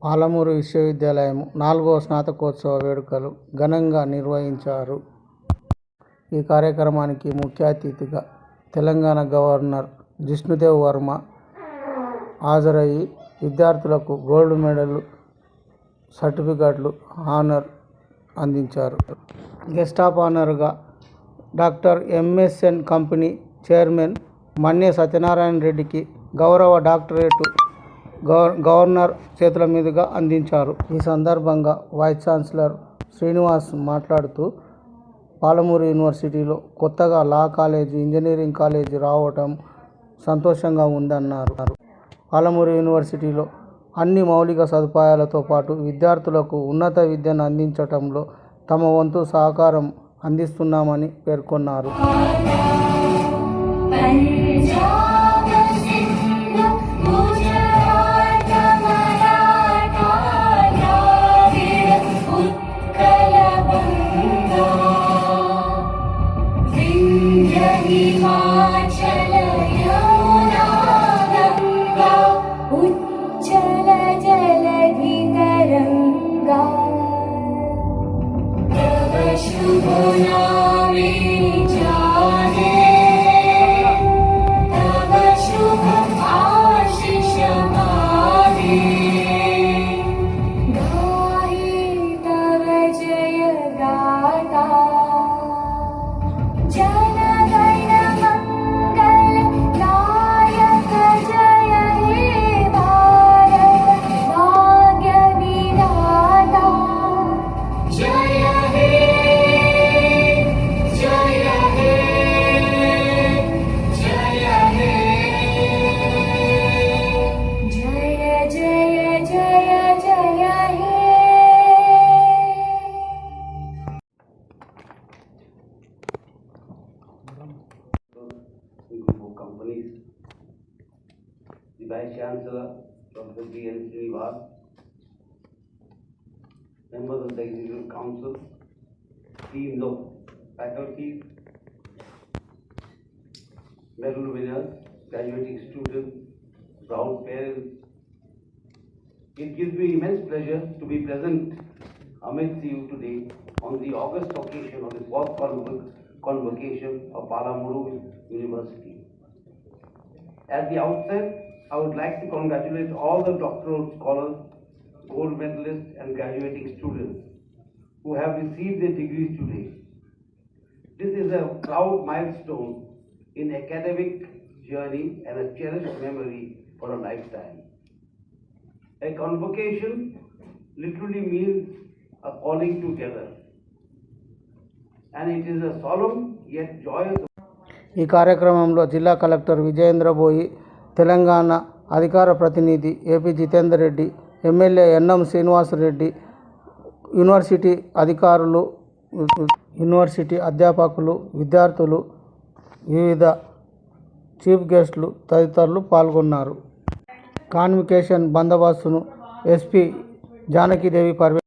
పాలమూరు విశ్వవిద్యాలయం 4వ స్నాతకోత్సవ వేడుకలు ఘనంగా నిర్వహించారు. ఈ కార్యక్రమానికి ముఖ్య అతిథిగా తెలంగాణ గవర్నర్ జిష్ణుదేవ్ వర్మ హాజరయ్యి విద్యార్థులకు గోల్డ్ మెడల్, సర్టిఫికెట్లు, హానర్ అందించారు. గెస్ట్ ఆఫ్ ఆనర్గా doctor MSN company chairman Manne Satyanarayana రెడ్డికి గౌరవ డాక్టరేట్ గవర్నర్ చేతుల మీదుగా అందించారు. ఈ సందర్భంగా వైస్ ఛాన్సలర్ శ్రీనివాస్ మాట్లాడుతూ, పాలమూరు యూనివర్సిటీలో కొత్తగా లా కాలేజీ, ఇంజనీరింగ్ కాలేజీ రావటం సంతోషంగా ఉందన్నారు. పాలమూరు యూనివర్సిటీలో అన్ని మౌలిక సదుపాయాలతో పాటు విద్యార్థులకు ఉన్నత విద్యను అందించటంలో తమ వంతు సహకారం అందిస్తున్నామని పేర్కొన్నారు. Companies, the Vice Chancellor, Dr. B.N. Srinivas, members of the Executive Council, teams of faculty, medal winners, graduating students, proud parents. It gives me immense pleasure to be present amidst you today on the august occasion of the fourth convocation of Palamuru University. At the outset, I would like to congratulate all the doctoral scholars, gold medalists and graduating students who have received their degrees today. This is a proud milestone in academic journey and a cherished memory for a lifetime. A convocation literally means a calling together, and it is a solemn yet joyous. ఈ కార్యక్రమంలో జిల్లా collector Vijayendra బోయి, తెలంగాణ అధికార ప్రతినిధి AP Jitender Reddy, MLA NM Srinivasa Reddy, university అధికారులు, university అధ్యాపకులు, విద్యార్థులు, వివిధ చీఫ్ గెస్టులు తదితరులు పాల్గొన్నారు. Convocation బందోబస్తును SP Janaki Devi